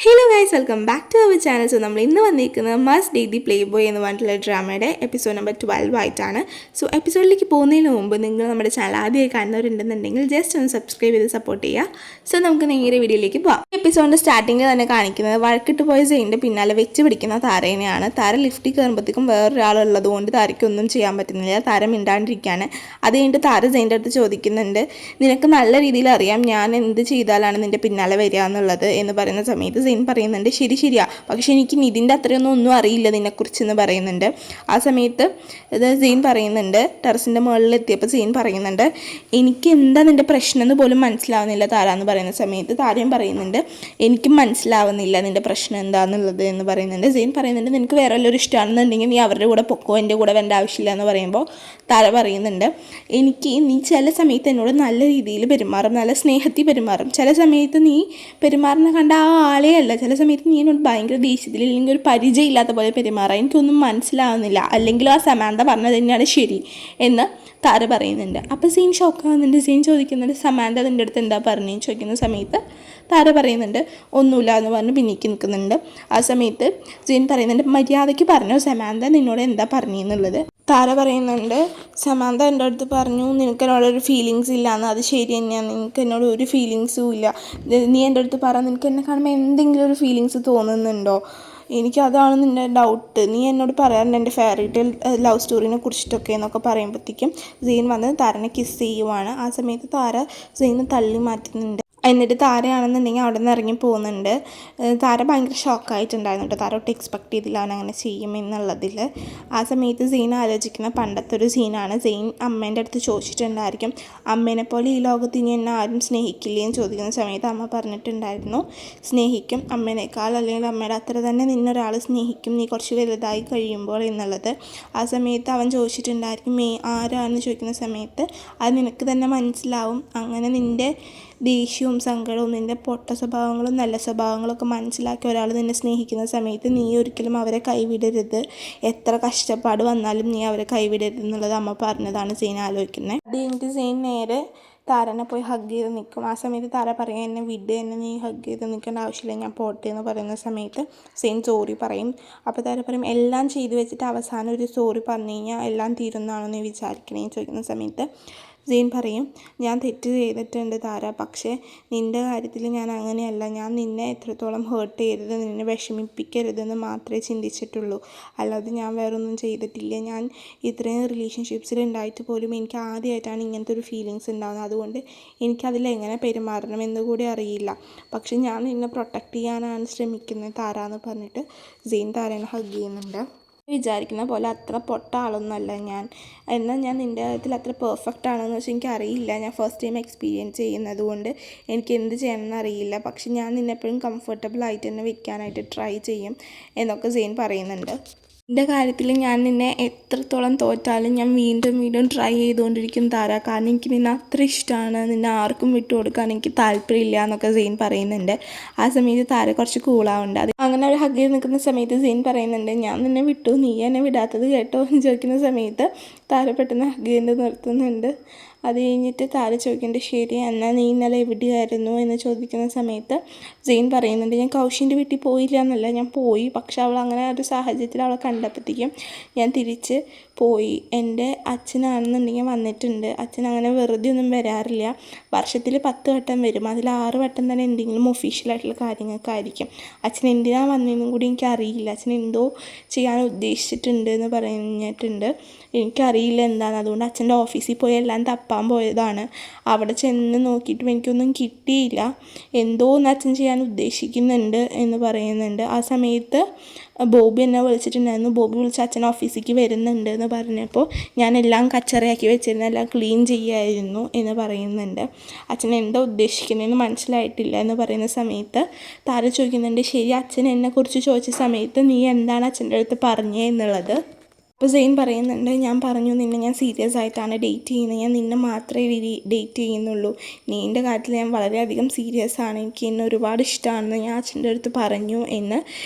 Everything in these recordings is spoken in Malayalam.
Hello guys, welcome back to our channel. So നമ്മൾ ഇന്ന് വന്നിരിക്കുന്നത് must date the playboy എന്ന് പറഞ്ഞിട്ടുള്ള ഡ്രാമയുടെ എപ്പിസോഡ് നമ്പർ 12 ആയിട്ടാണ്. സോ എപ്പിസോഡിലേക്ക് പോകുന്നതിന് മുമ്പ് നിങ്ങൾ നമ്മുടെ ചാനൽ ആദ്യമായി കാണുന്നവരുണ്ടെന്നുണ്ടെങ്കിൽ ജസ്റ്റ് ഒന്ന് സബ്സ്ക്രൈബ് ചെയ്ത് സപ്പോർട്ട് ചെയ്യുക. സോ നമുക്ക് നേരെ വീഡിയോയിലേക്ക് പോകാം. എപ്പിസോഡിൻ്റെ സ്റ്റാർട്ടിങ്ങിൽ തന്നെ കാണിക്കുന്നത് വഴക്കിട്ട് പോയ സെയിൻ്റെ പിന്നാലെ വെച്ച് പിടിക്കുന്ന താരേനെയാണ്. താര ലിഫ്റ്റിൽ കയറുമ്പോഴത്തേക്കും വേറൊരാളുള്ളത് കൊണ്ട് താരയ്ക്കൊന്നും ചെയ്യാൻ പറ്റുന്നില്ല. താര മിണ്ടാണ്ടിരിക്കുകയാണ്. അത് കഴിഞ്ഞിട്ട് താര സെയിൻ്റെ അടുത്ത് ചോദിക്കുന്നുണ്ട്, നിനക്ക് നല്ല രീതിയിൽ അറിയാം ഞാൻ എന്ത് ചെയ്താലാണ് നിൻ്റെ പിന്നാലെ വരിക എന്നുള്ളത് എന്ന് പറയുന്ന സമയത്ത് സെയിൻ പറയുന്നുണ്ട്, ശരിയാ, പക്ഷെ എനിക്ക് ഇതിൻ്റെ ഒന്നും അറിയില്ല നിന്നെക്കുറിച്ചെന്ന് പറയുന്നുണ്ട്. ആ സമയത്ത് ഇത് സെയിൻ പറയുന്നുണ്ട്, ടെറസിൻ്റെ മുകളിലെത്തിയപ്പോൾ സെയിൻ പറയുന്നുണ്ട്, എനിക്ക് എന്താ നിൻ്റെ പ്രശ്നം എന്ന് പോലും മനസ്സിലാവുന്നില്ല താര എന്ന് പറയുന്ന സമയത്ത് താരയും പറയുന്നുണ്ട്, എനിക്കും മനസ്സിലാവുന്നില്ല നിൻ്റെ പ്രശ്നം എന്താണെന്നുള്ളത് എന്ന് പറയുന്നുണ്ട്. സെയിൻ പറയുന്നുണ്ട്, നിനക്ക് വേറെ വല്ലൊരു ഇഷ്ടമാണെന്നുണ്ടെങ്കിൽ നീ അവരുടെ കൂടെ പൊക്കോ, എൻ്റെ കൂടെ വരേണ്ട ആവശ്യമില്ല എന്ന് പറയുമ്പോൾ താര പറയുന്നുണ്ട്, എനിക്ക് നീ ചില സമയത്ത് എന്നോട് നല്ല രീതിയിൽ പെരുമാറും, നല്ല സ്നേഹത്തിൽ പെരുമാറും, ചില സമയത്ത് നീ പെരുമാറുന്ന കണ്ട ആ ആളെ അല്ല, ചില സമയത്ത് നീ എന്നോട് ഭയങ്കര ദേഷ്യത്തിൽ അല്ലെങ്കിൽ ഒരു പരിചയമില്ലാത്ത പോലെ പെരുമാറാം, എനിക്കൊന്നും മനസ്സിലാവുന്നില്ല, അല്ലെങ്കിൽ ആ സമാന്ത പറഞ്ഞത് തന്നെയാണ് ശരി എന്ന് താര പറയുന്നുണ്ട്. അപ്പോൾ സീൻ ഷോക്കാവുന്നുണ്ട്. സീൻ ചോദിക്കുന്നുണ്ട്, സമാന്ത നിൻ്റെ അടുത്ത് എന്താ പറഞ്ഞതെന്ന് ചോദിക്കുന്ന സമയത്ത് താര പറയുന്നുണ്ട്, ഒന്നുമില്ല എന്ന് പറഞ്ഞ് പിന്നിക്ക് നിൽക്കുന്നുണ്ട്. ആ സമയത്ത് സീൻ പറയുന്നുണ്ട്, മര്യാദയ്ക്ക് പറഞ്ഞോ സമാന്ത നിന്നോട് എന്താ പറഞ്ഞെന്നുള്ളത്. താര പറയുന്നുണ്ട്, സമാന്ത എൻ്റെ അടുത്ത് പറഞ്ഞു നിനക്ക് എന്നോടൊരു ഫീലിങ്സ് ഇല്ലയെന്ന്. അത് ശരി തന്നെയാണ്, നിനക്ക് എന്നോട് ഒരു ഫീലിങ്സും ഇല്ല, നീ എൻ്റെ അടുത്ത് പറ, നിനക്ക് എന്നെ കാണുമ്പോൾ എന്തെങ്കിലും ഒരു ഫീലിങ്സ് തോന്നുന്നുണ്ടോ, എനിക്കതാണ് നിൻ്റെ ഡൗട്ട്, നീ എന്നോട് പറയാറുണ്ട് എൻ്റെ ഫെയറി ടെയിൽ ലവ് സ്റ്റോറിനെ കുറിച്ചിട്ടൊക്കെ എന്നൊക്കെ പറയുമ്പോഴത്തേക്കും സെയിൻ വന്ന് താരനെ കിസ് ചെയ്യുവാണ്. ആ സമയത്ത് താര സെയിനെ തള്ളി മാറ്റുന്നുണ്ട്. എന്നിട്ട് താരയാണെന്നുണ്ടെങ്കിൽ അവിടെ നിന്ന് ഇറങ്ങി പോകുന്നുണ്ട്. താര ഭയങ്കര ഷോക്കായിട്ടുണ്ടായിരുന്നു കേട്ടോ. താര ഒട്ടും എക്സ്പെക്ട് ചെയ്തില്ല അവൻ അങ്ങനെ ചെയ്യുമെന്നുള്ളതിൽ. ആ സമയത്ത് സെയിൻ ആലോചിക്കുന്ന പണ്ടത്തെ ഒരു സീനാണ്. സെയിൻ അമ്മേൻ്റെ അടുത്ത് ചോദിച്ചിട്ടുണ്ടായിരിക്കും, അമ്മേനെ പോലെ ഈ ലോകത്ത് ഇനി എന്നെ ആരും സ്നേഹിക്കില്ലേ എന്ന് ചോദിക്കുന്ന സമയത്ത് അമ്മ പറഞ്ഞിട്ടുണ്ടായിരുന്നു, സ്നേഹിക്കും, അമ്മേനേക്കാൾ അല്ലെങ്കിൽ അമ്മയുടെ അത്ര തന്നെ നിന്നൊരാൾ സ്നേഹിക്കും നീ കുറച്ച് വലുതായി കഴിയുമ്പോൾ എന്നുള്ളത്. ആ സമയത്ത് അവൻ ചോദിച്ചിട്ടുണ്ടായിരിക്കും ആരാണെന്ന് ചോദിക്കുന്ന സമയത്ത് അത് നിനക്ക് തന്നെ മനസ്സിലാവും, അങ്ങനെ നിൻ്റെ ദേഷ്യവും സങ്കടവും നിൻ്റെ പൊട്ട സ്വഭാവങ്ങളും നല്ല സ്വഭാവങ്ങളൊക്കെ മനസ്സിലാക്കി ഒരാൾ നിന്നെ സ്നേഹിക്കുന്ന സമയത്ത് നീ ഒരിക്കലും അവരെ കൈവിടരുത്, എത്ര കഷ്ടപ്പാട് വന്നാലും നീ അവരെ കൈവിടരുത് എന്നുള്ളത് അമ്മ പറഞ്ഞതാണ് സെയിൻ ആലോചിക്കുന്നത്. അത് കഴിഞ്ഞിട്ട് സെയിൻ നേരെ താരനെ പോയി ഹഗ് ചെയ്ത് നിൽക്കും. ആ സമയത്ത് താര പറയും, എന്നെ വിട്, എന്നെ നീ ഹഗ് ചെയ്ത് നിൽക്കേണ്ട ആവശ്യമില്ല, ഞാൻ പോട്ടെ എന്ന് പറയുന്ന സമയത്ത് സെയിൻ സോറി പറയും. അപ്പോൾ താര പറയും, എല്ലാം ചെയ്തു വെച്ചിട്ട് അവസാനം ഒരു സോറി പറഞ്ഞു കഴിഞ്ഞാൽ എല്ലാം തീരുന്നതാണോ നീ വിചാരിക്കണേന്ന് ചോദിക്കുന്ന സമയത്ത് സെയിൻ പറയും, ഞാൻ തെറ്റ് ചെയ്തിട്ടുണ്ട് താര, പക്ഷേ നിൻ്റെ കാര്യത്തിൽ ഞാൻ അങ്ങനെയല്ല, ഞാൻ നിന്നെ എത്രത്തോളം ഹേർട്ട് ചെയ്യരുത്, നിന്നെ വിഷമിപ്പിക്കരുതെന്ന് മാത്രമേ ചിന്തിച്ചിട്ടുള്ളൂ, അല്ലാതെ ഞാൻ വേറൊന്നും ചെയ്തിട്ടില്ല. ഞാൻ ഇത്രയും റിലേഷൻഷിപ്സിൽ ഉണ്ടായിട്ട് പോലും എനിക്ക് ആദ്യമായിട്ടാണ് ഇങ്ങനത്തെ ഒരു ഫീലിങ്സ് ഉണ്ടാകുന്നത്, അതുകൊണ്ട് എനിക്കതിൽ എങ്ങനെ പെരുമാറണം എന്ന് കൂടി അറിയില്ല, പക്ഷെ ഞാൻ നിന്നെ പ്രൊട്ടക്റ്റ് ചെയ്യാനാണ് ശ്രമിക്കുന്നത് താര എന്ന് പറഞ്ഞിട്ട് സെയിൻ താരനെ ഹഗ് ചെയ്യുന്നുണ്ട്. വിചാരിക്കുന്ന പോലെ അത്ര പൊട്ട ആളൊന്നുമല്ല ഞാൻ, എന്നാൽ ഞാൻ നിൻ്റെ കാര്യത്തിൽ അത്ര പെർഫെക്റ്റ് ആണെന്ന് വെച്ചാൽ എനിക്കറിയില്ല, ഞാൻ ഫസ്റ്റ് ടൈം എക്സ്പീരിയൻസ് ചെയ്യുന്നത് കൊണ്ട് എനിക്ക് എന്ത് ചെയ്യണമെന്ന് അറിയില്ല, പക്ഷെ ഞാൻ നിന്നെപ്പോഴും കംഫർട്ടബിൾ ആയിട്ട് തന്നെ വെക്കാനായിട്ട് ട്രൈ ചെയ്യും എന്നൊക്കെ സെയിൻ പറയുന്നുണ്ട്. എൻ്റെ കാര്യത്തിൽ ഞാൻ നിന്നെ എത്രത്തോളം തോറ്റാലും ഞാൻ വീണ്ടും ട്രൈ ചെയ്തുകൊണ്ടിരിക്കും താര, കാരണം എനിക്ക് നിന്നെ അത്ര ഇഷ്ടമാണ്, നിന്നെ ആർക്കും വിട്ടു കൊടുക്കാൻ എനിക്ക് താല്പര്യമില്ല എന്നൊക്കെ സെയിൻ പറയുന്നുണ്ട്. ആ സമയത്ത് താര കുറച്ച് കൂളാവുണ്ട്. അത് അങ്ങനെ ഒരു ഹഗ് ചെയ്ത് നിൽക്കുന്ന സമയത്ത് സെയിൻ പറയുന്നുണ്ട്, ഞാൻ നിന്നെ വിട്ടു, നീ എന്നെ വിടാത്തത് കേട്ടോ എന്ന് ചോദിക്കുന്ന സമയത്ത് താര പെട്ടെന്ന് ഹഗ് ചെയ്ത് നിർത്തുന്നുണ്ട്. അത് കഴിഞ്ഞിട്ട് താര ചോദിക്കേണ്ടത്, ശരി എന്നാൽ നീ ഇന്നലെ എവിടെയായിരുന്നു എന്ന് ചോദിക്കുന്ന സമയത്ത് സെയിൻ പറയുന്നുണ്ട്, ഞാൻ കൗശിൻ്റെ വീട്ടിൽ പോയില്ല എന്നല്ല, ഞാൻ പോയി, പക്ഷെ അവൾ അങ്ങനെ ഒരു സാഹചര്യത്തിൽ അവളെ കണ്ടപ്പോഴത്തേക്കും ഞാൻ തിരിച്ച് പോയി. എൻ്റെ അച്ഛനാണെന്നുണ്ടെങ്കിൽ വന്നിട്ടുണ്ട്, അച്ഛൻ അങ്ങനെ വെറുതെ ഒന്നും വരാറില്ല, വർഷത്തിൽ 10 വട്ടം വരും, അതിൽ 6 വട്ടം തന്നെ എന്തെങ്കിലും ഒഫീഷ്യലായിട്ടുള്ള കാര്യങ്ങൾക്കായിരിക്കും. അച്ഛൻ എന്തിനാണ് വന്നതെന്നും കൂടി എനിക്കറിയില്ല, അച്ഛൻ എന്തോ ചെയ്യാൻ ഉദ്ദേശിച്ചിട്ടുണ്ട് എന്ന് പറഞ്ഞിട്ടുണ്ട്, എനിക്കറിയില്ല എന്താണ്, അതുകൊണ്ട് അച്ഛൻ്റെ ഓഫീസിൽ പോയി എല്ലാം തപ്പാൻ പോയതാണ്, അവിടെ ചെന്ന് നോക്കിയിട്ടും എനിക്കൊന്നും കിട്ടിയില്ല, എന്തോ ഒന്ന് അച്ഛൻ ചെയ്യാൻ ഉദ്ദേശിക്കുന്നുണ്ട് എന്ന് പറയുന്നുണ്ട്. ആ സമയത്ത് ബോബി എന്നെ വിളിച്ചിട്ടുണ്ടായിരുന്നു, ബോബി വിളിച്ച് അച്ഛൻ ഓഫീസിലേക്ക് വരുന്നുണ്ട് എന്ന് പറഞ്ഞപ്പോൾ ഞാൻ എല്ലാം കച്ചറയാക്കി വെച്ചിരുന്നു, എല്ലാം ക്ലീൻ ചെയ്യായിരുന്നു എന്ന് പറയുന്നുണ്ട്. അച്ഛൻ എന്താ ഉദ്ദേശിക്കുന്നതെന്ന് മനസ്സിലായിട്ടില്ല എന്ന് പറയുന്ന സമയത്ത് താര ചോദിക്കുന്നുണ്ട്, ശരി അച്ഛൻ എന്നെക്കുറിച്ച് ചോദിച്ച സമയത്ത് നീ എന്താണ് അച്ഛൻ്റെ അടുത്ത് പറഞ്ഞത് എന്നുള്ളത്. അപ്പോൾ സെയിൻ പറയുന്നുണ്ട്, ഞാൻ പറഞ്ഞു നിന്നെ ഞാൻ സീരിയസ് ആയിട്ടാണ് ഡേറ്റ് ചെയ്യുന്നത്, ഞാൻ നിന്നെ മാത്രമേ ഡേറ്റ് ചെയ്യുന്നുള്ളൂ, നീൻ്റെ കാര്യത്തിൽ ഞാൻ വളരെയധികം സീരിയസ് ആണ്, എനിക്ക് എന്നെ ഒരുപാട് ഇഷ്ടമാണെന്ന് ഞാൻ അച്ഛൻ്റെ അടുത്ത് പറഞ്ഞു എന്ന്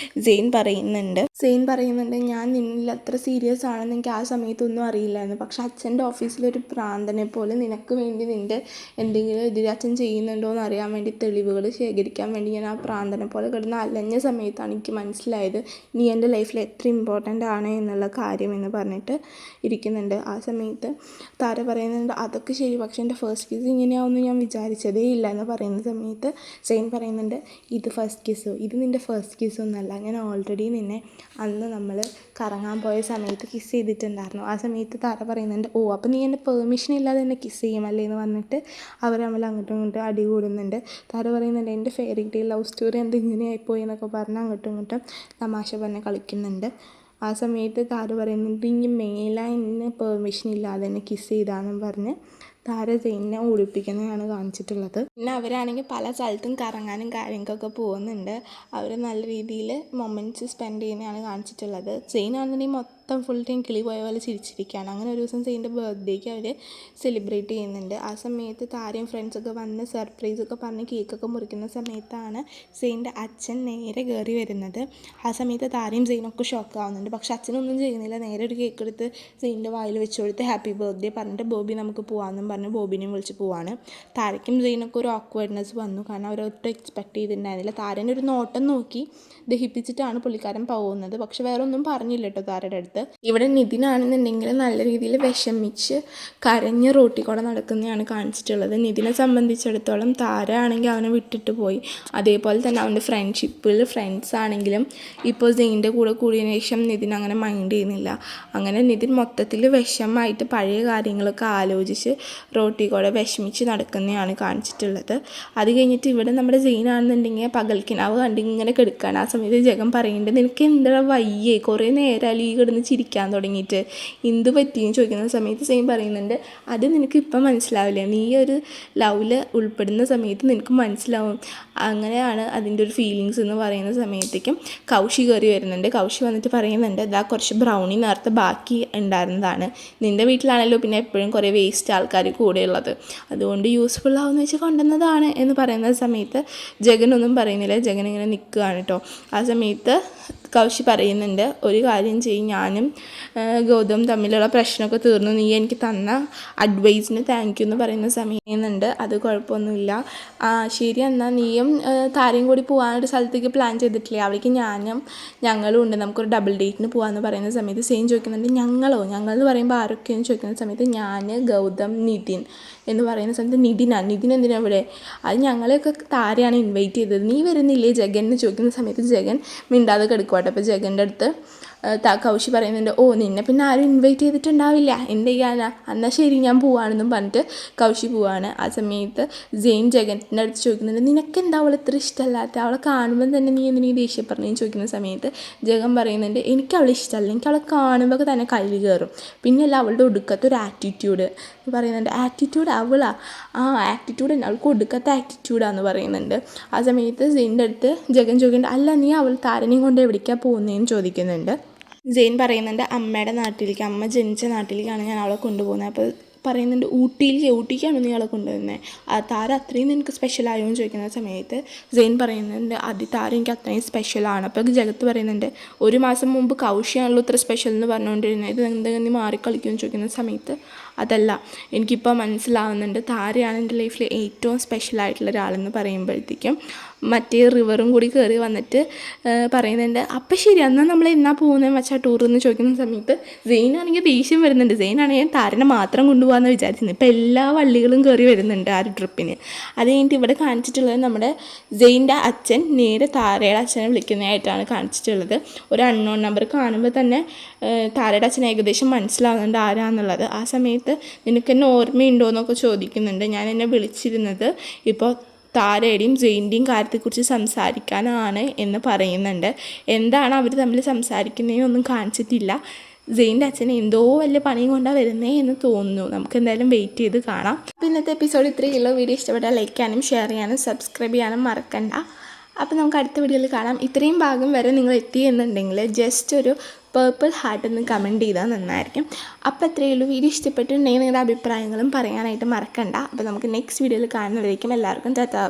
സെയിൻ പറയുന്നുണ്ട്. ഞാൻ നിന്നിൽ അത്ര സീരിയസ് ആണെന്ന് എനിക്ക് ആ സമയത്തൊന്നും അറിയില്ലായിരുന്നു, പക്ഷെ അച്ഛൻ്റെ ഓഫീസിലൊരു പ്രാന്തനെ പോലെ നിനക്ക് വേണ്ടി നിൻ്റെ എന്തെങ്കിലും എതിരച്ഛൻ ചെയ്യുന്നുണ്ടോ എന്ന് അറിയാൻ വേണ്ടി തെളിവുകൾ ശേഖരിക്കാൻ വേണ്ടി ഞാൻ ആ പ്രാന്തനെ പോലെ കിടന്ന് അലഞ്ഞ സമയത്താണ് എനിക്ക് മനസ്സിലായത് നീ എൻ്റെ ലൈഫിൽ എത്ര ഇമ്പോർട്ടൻ്റ് ആണ് എന്നുള്ള കാര്യം എന്ന് പറഞ്ഞിട്ട് ഇരിക്കുന്നുണ്ട്. ആ സമയത്ത് താര പറയുന്നുണ്ട്, അതൊക്കെ ശരി, പക്ഷേ എൻ്റെ ഫസ്റ്റ് കിസ് ഇങ്ങനെയാവുമെന്ന് ഞാൻ വിചാരിച്ചതേ ഇല്ല എന്ന് പറയുന്ന സമയത്ത് സെയിൻ പറയുന്നുണ്ട്, ഇത് ഫസ്റ്റ് കിസ്സോ, ഇത് നിൻ്റെ ഫസ്റ്റ് കിസ്സൊന്നുമല്ല, ഞാൻ ഓൾറെഡി നിന്നെ അന്ന് നമ്മൾ കറങ്ങാൻ പോയ സമയത്ത് കിസ് ചെയ്തിട്ടുണ്ടായിരുന്നു. ആ സമയത്ത് താര പറയുന്നുണ്ട്, ഓ അപ്പോൾ നീ എൻ്റെ പെർമിഷൻ ഇല്ലാതെ എന്നെ കിസ് ചെയ്യുമല്ലേ എന്ന് പറഞ്ഞിട്ട് അവർ തമ്മിൽ അങ്ങോട്ടും ഇങ്ങോട്ടും അടി കൂടുന്നുണ്ട്. താര പറയുന്നുണ്ട്, എൻ്റെ ഫെയറി ടെയിൽ ലവ് സ്റ്റോറി എന്ത് ഇങ്ങനെയായിപ്പോയി എന്നൊക്കെ പറഞ്ഞ് അങ്ങോട്ടും ഇങ്ങോട്ടും തമാശ പറഞ്ഞ് കളിക്കുന്നുണ്ട്. ആ സമയത്ത് താര പറയുന്നുണ്ട്, ഇനി മേലെ എന്നെ പെർമിഷൻ ഇല്ലാതെ എന്നെ കിസ് ചെയ്താന്നും പറഞ്ഞ് താര സെയിനെ ഒളിപ്പിക്കുന്നതാണ് കാണിച്ചിട്ടുള്ളത്. പിന്നെ അവരാണെങ്കിൽ പല സ്ഥലത്തും കറങ്ങാനും കാര്യങ്ങൾക്കൊക്കെ പോകുന്നുണ്ട്. അവർ നല്ല രീതിയിൽ മൊമെൻറ്റ്സ് സ്പെൻഡ് ചെയ്യുന്നതാണ് കാണിച്ചിട്ടുള്ളത്. സെയിനാണെന്നുണ്ടെങ്കിൽ മൊത്തം ഫുൾ ടൈം കിളി പോയ പോലെ ചിരിച്ചിരിക്കുകയാണ്. അങ്ങനെ ഒരു ദിവസം സെയിൻ്റെ ബർത്ത്ഡേക്ക് അവർ സെലിബ്രേറ്റ് ചെയ്യുന്നുണ്ട്. ആ സമയത്ത് താരയും ഫ്രണ്ട്സൊക്കെ വന്ന് സർപ്രൈസൊക്കെ പറഞ്ഞ് കേക്കൊക്കെ മുറിക്കുന്ന സമയത്താണ് സെയിൻ്റെ അച്ഛൻ നേരെ കയറി വരുന്നത്. ആ സമയത്ത് താരയും സെയിനൊക്കെ ഷോക്ക് ആവുന്നുണ്ട്. പക്ഷെ അച്ഛനൊന്നും ചെയ്യുന്നില്ല, നേരെ ഒരു കേക്ക് എടുത്ത് സെയിൻ്റെ വായിൽ വെച്ച് കൊടുത്ത് ഹാപ്പി ബർത്ത്ഡേ പറഞ്ഞിട്ട് ബോബി നമുക്ക് പോകാമെന്നും പറഞ്ഞ് ബോബിനെയും വിളിച്ച് പോവാണ്. താരയ്ക്കും സെയിനൊക്കെ ഒരു ഓക്വേർഡ്നെസ് വന്നു, കാരണം അവരൊട്ടും എക്സ്പെക്ട് ചെയ്തിട്ടുണ്ടായിരുന്നില്ല. താരനെ ഒരു നോട്ടം നോക്കി ദഹിപ്പിച്ചിട്ടാണ് പുള്ളിക്കാരൻ പോകുന്നത്. പക്ഷെ വേറെ ഒന്നും പറഞ്ഞില്ല കേട്ടോ താരയുടെ അടുത്ത്. ഇവിടെ നിതിനാണെന്നുണ്ടെങ്കിൽ നല്ല രീതിയിൽ വിഷമിച്ച് കരഞ്ഞ് റോട്ടിൽ കൂടെ നടക്കുന്നതാണ് കാണിച്ചിട്ടുള്ളത്. നിതിനെ സംബന്ധിച്ചിടത്തോളം താര ആണെങ്കിൽ അവനെ വിട്ടിട്ട് പോയി. അതേപോലെ തന്നെ അവൻ്റെ ഫ്രണ്ട്ഷിപ്പിൽ ഫ്രണ്ട്സ് ആണെങ്കിലും ഇപ്പോൾ സെയിൻ്റെ കൂടെ കൂടിയതിന് ശേഷം നിതിൻ അങ്ങനെ മൈൻഡ് ചെയ്യുന്നില്ല. അങ്ങനെ നിതിൻ മൊത്തത്തിൽ വിഷമമായിട്ട് പഴയ കാര്യങ്ങളൊക്കെ ആലോചിച്ച് റോട്ടിൽ കൂടെ വിഷമിച്ച് നടക്കുന്നതാണ് കാണിച്ചിട്ടുള്ളത്. അത് കഴിഞ്ഞിട്ട് ഇവിടെ നമ്മുടെ സെയിനാണെന്നുണ്ടെങ്കിൽ പകൽക്കിനാവ് കണ്ടിങ്ങനെ കിടക്കുകയാണ്. ആ സമയത്ത് ജഗൻ പറയുന്നുണ്ട്, നിനക്ക് എന്താ വയ്യേ, കുറേ നേരം ഈ കിടന്ന് ചിരിക്കാൻ തുടങ്ങിയിട്ട് എന്ത് പറ്റിയെന്ന് ചോദിക്കുന്ന സമയത്ത് സെയിൻ പറയുന്നുണ്ട്, അത് നിനക്ക് ഇപ്പം മനസ്സിലാവില്ല, നീ ഒരു ലവിൽ ഉൾപ്പെടുന്ന സമയത്ത് നിനക്ക് മനസ്സിലാവും, അങ്ങനെയാണ് അതിൻ്റെ ഒരു ഫീലിങ്സ് എന്ന് പറയുന്ന സമയത്തേക്കും കൗശി കയറി വരുന്നുണ്ട്. കൗശി വന്നിട്ട് പറയുന്നുണ്ട്, ഇതാ കുറച്ച് ബ്രൗണി നേരത്തെ ബാക്കി ഉണ്ടായിരുന്നതാണ്, നിൻ്റെ വീട്ടിലാണല്ലോ പിന്നെ എപ്പോഴും കുറേ വേസ്റ്റ് ആൾക്കാർ കൂടെയുള്ളത്, അതുകൊണ്ട് യൂസ്ഫുൾ ആവുമെന്ന് വെച്ച് കൊണ്ടുവന്നതാണ് എന്ന് പറയുന്ന സമയത്ത് ജഗനൊന്നും പറയുന്നില്ല. ജഗൻ ഇങ്ങനെ നിൽക്കുകയാണ് കേട്ടോ. ആ സമയത്ത് കൗശി പറയുന്നുണ്ട്, ഒരു കാര്യം ചെയ്യും, ഞാനും ഗൗതം തമ്മിലുള്ള പ്രശ്നമൊക്കെ തീർന്നു, നീ എനിക്ക് തന്ന അഡ്വൈസിന് താങ്ക് യു എന്ന് പറയുന്ന സമയമുണ്ട്. അത് കുഴപ്പമൊന്നുമില്ല, ശരി എന്നാൽ നീയും താരയും കൂടി പോകാനൊരു സ്ഥലത്തേക്ക് പ്ലാൻ ചെയ്തിട്ടില്ലേ, അവിടേക്ക് ഞങ്ങളും ഉണ്ട്, നമുക്കൊരു ഡബിൾ ഡേറ്റിന് പോകാമെന്ന് പറയുന്ന സമയത്ത് സെയിം ചോദിക്കുന്നുണ്ട്, ഞങ്ങൾ എന്ന് പറയുമ്പോൾ ആരൊക്കെയെന്ന് ചോദിക്കുന്ന സമയത്ത് ഞാൻ, ഗൗതം, നിതിൻ എന്ന് പറയുന്ന സമയത്ത് നിതിൻ എന്തിനാ ഇവിടെ, അത് ഞങ്ങളെയൊക്കെ താരയാണ് ഇൻവൈറ്റ് ചെയ്തത്, നീ വരുന്നില്ലേ ജഗൻ എന്ന് ചോദിക്കുന്ന സമയത്ത് ജഗൻ മിണ്ടാതെ കിടക്കുവാട്ടെ. അപ്പോൾ ജഗൻ്റെ അടുത്ത് കൗശി പറയുന്നുണ്ട്, ഓ നിന്നെ പിന്നെ ആരും ഇൻവൈറ്റ് ചെയ്തിട്ടുണ്ടാവില്ല, എന്ത് ചെയ്യാനാ, എന്നാൽ ശരി ഞാൻ പോവാണെന്നും പറഞ്ഞിട്ട് കൗശി പോവാണ്. ആ സമയത്ത് സെയിൻ ജഗൻ്റെ അടുത്ത് ചോദിക്കുന്നുണ്ട്, നിനക്കെന്താ അവൾ ഇത്ര ഇഷ്ടമല്ലാത്ത, അവളെ കാണുമ്പോൾ തന്നെ നീ എന്തിനീ ദേഷ്യപ്പെടുന്നതെന്ന് ചോദിക്കുന്ന സമയത്ത് ജഗൻ പറയുന്നുണ്ട്, എനിക്ക് അവളെ ഇഷ്ടമല്ല, എനിക്ക് അവളെ കാണുമ്പോൾ തന്നെ കയ്യിൽ കയറും, പിന്നെയല്ല അവളുടെ ഒടുക്കത്തെ ഒരു ആറ്റിറ്റ്യൂഡ് പറയുന്നുണ്ട്. ആറ്റിറ്റ്യൂഡ് അവളാ, ആറ്റിറ്റ്യൂഡ് തന്നെ, അവൾക്ക് ഒടുക്കത്തെ ആറ്റിറ്റ്യൂഡാന്ന് പറയുന്നുണ്ട്. ആ സമയത്ത് സെയിൻ്റെ അടുത്ത് ജഗൻ ചോദിക്കുന്നുണ്ട്, അല്ല നീ അവൾ താരനെയും കൊണ്ട് എവിടേക്കാണ് പോകുന്നതെന്ന് ചോദിക്കുന്നുണ്ട്. സെയിൻ പറയുന്നുണ്ട്, അമ്മയുടെ നാട്ടിലേക്ക്, അമ്മ ജനിച്ച നാട്ടിലേക്കാണ് ഞാൻ അവളെ കൊണ്ടുപോകുന്നത്. അപ്പോൾ പറയുന്നുണ്ട്, ഊട്ടിക്കാണ് നീ അവളെ കൊണ്ടുവരുന്നത്, താര അത്രയും നിനക്ക് സ്പെഷ്യലായോ എന്ന് ചോദിക്കുന്ന സമയത്ത് സെയിൻ പറയുന്നുണ്ട്, താര എനിക്ക് അത്രയും സ്പെഷ്യലാണ്. അപ്പോൾ ജഗത്ത് പറയുന്നുണ്ട്, ഒരു മാസം മുമ്പ് കൗശിയാണല്ലോ ഇത്ര സ്പെഷ്യൽ എന്ന് പറഞ്ഞുകൊണ്ടിരുന്നത്, ഇത് എന്തെങ്കിലും നീ മാറിക്കളിക്കുമെന്ന് ചോദിക്കുന്ന സമയത്ത് അതല്ല, എനിക്കിപ്പോൾ മനസ്സിലാവുന്നുണ്ട്, താരയാണ് എൻ്റെ ലൈഫിൽ ഏറ്റവും സ്പെഷ്യലായിട്ടുള്ള ഒരാളെന്ന് പറയുമ്പോഴത്തേക്കും മറ്റേ റിവറും കൂടി കയറി വന്നിട്ട് പറയുന്നുണ്ട്, അപ്പം ശരി എന്നാൽ നമ്മൾ എന്നാ പോകുന്നത് വെച്ചാൽ ടൂർ എന്ന് ചോദിക്കുന്ന സമയത്ത് സെയിനാണെങ്കിൽ ദേഷ്യം വരുന്നുണ്ട്. സെയിനാണെങ്കിൽ താരനെ മാത്രം കൊണ്ടുപോകാമെന്ന് വിചാരിച്ചിരുന്നത്, ഇപ്പോൾ എല്ലാ വള്ളികളും കയറി വരുന്നുണ്ട് ആ ഒരു ട്രിപ്പിന്. അത് കഴിഞ്ഞിട്ട് ഇവിടെ കാണിച്ചിട്ടുള്ളത് നമ്മുടെ സെയിൻ്റെ അച്ഛൻ നേരെ താരയുടെ അച്ഛനെ വിളിക്കുന്നതായിട്ടാണ് കാണിച്ചിട്ടുള്ളത്. ഒരു അൺനോൺ നമ്പർ കാണുമ്പോൾ തന്നെ താരയുടെ അച്ഛൻ ഏകദേശം മനസ്സിലാവുന്നുണ്ട് ആരാന്നുള്ളത്. ആ സമയത്ത് നിനക്ക് എന്നെ ഓർമ്മയുണ്ടോ എന്നൊക്കെ ചോദിക്കുന്നുണ്ട്. ഞാൻ എന്നെ വിളിച്ചിരുന്നത് ഇപ്പോൾ താരയുടെയും സെയിൻ്റെയും കാര്യത്തെക്കുറിച്ച് സംസാരിക്കാനാണ് എന്ന് പറയുന്നുണ്ട്. എന്താണ് അവർ തമ്മിൽ സംസാരിക്കുന്നതെന്നൊന്നും കാണിച്ചിട്ടില്ല. സെയിൻ്റെ അച്ഛനെ എന്തോ വലിയ പണിയും കൊണ്ടാണ് വരുന്നേ എന്ന് തോന്നുന്നു. നമുക്ക് എന്തായാലും വെയിറ്റ് ചെയ്ത് കാണാം. അപ്പോൾ ഇന്നത്തെ എപ്പിസോഡ് ഇത്രയുള്ള. വീഡിയോ ഇഷ്ടപ്പെട്ടാൽ ലൈക്ക് ചെയ്യാനും ഷെയർ ചെയ്യാനും സബ്സ്ക്രൈബ് ചെയ്യാനും മറക്കണ്ട. അപ്പോൾ നമുക്ക് അടുത്ത വീഡിയോയിൽ കാണാം. ഇത്രയും ഭാഗം വരെ നിങ്ങൾ എത്തി എന്നുണ്ടെങ്കിൽ ജസ്റ്റ് ഒരു പേർപ്പിൾ ഹാർട്ട് എന്ന് കമൻറ്റ് ചെയ്താൽ നന്നായിരിക്കും. അപ്പോൾ അത്രയേ ഉള്ളൂ. വീഡിയോ ഇഷ്ടപ്പെട്ടിട്ടുണ്ടെങ്കിൽ നിങ്ങളുടെ അഭിപ്രായങ്ങളും പറയാനായിട്ട് മറക്കണ്ട. അപ്പോൾ നമുക്ക് നെക്സ്റ്റ് വീഡിയോയിൽ കാണുന്നതായിരിക്കും. എല്ലാവർക്കും ടാറ്റാ.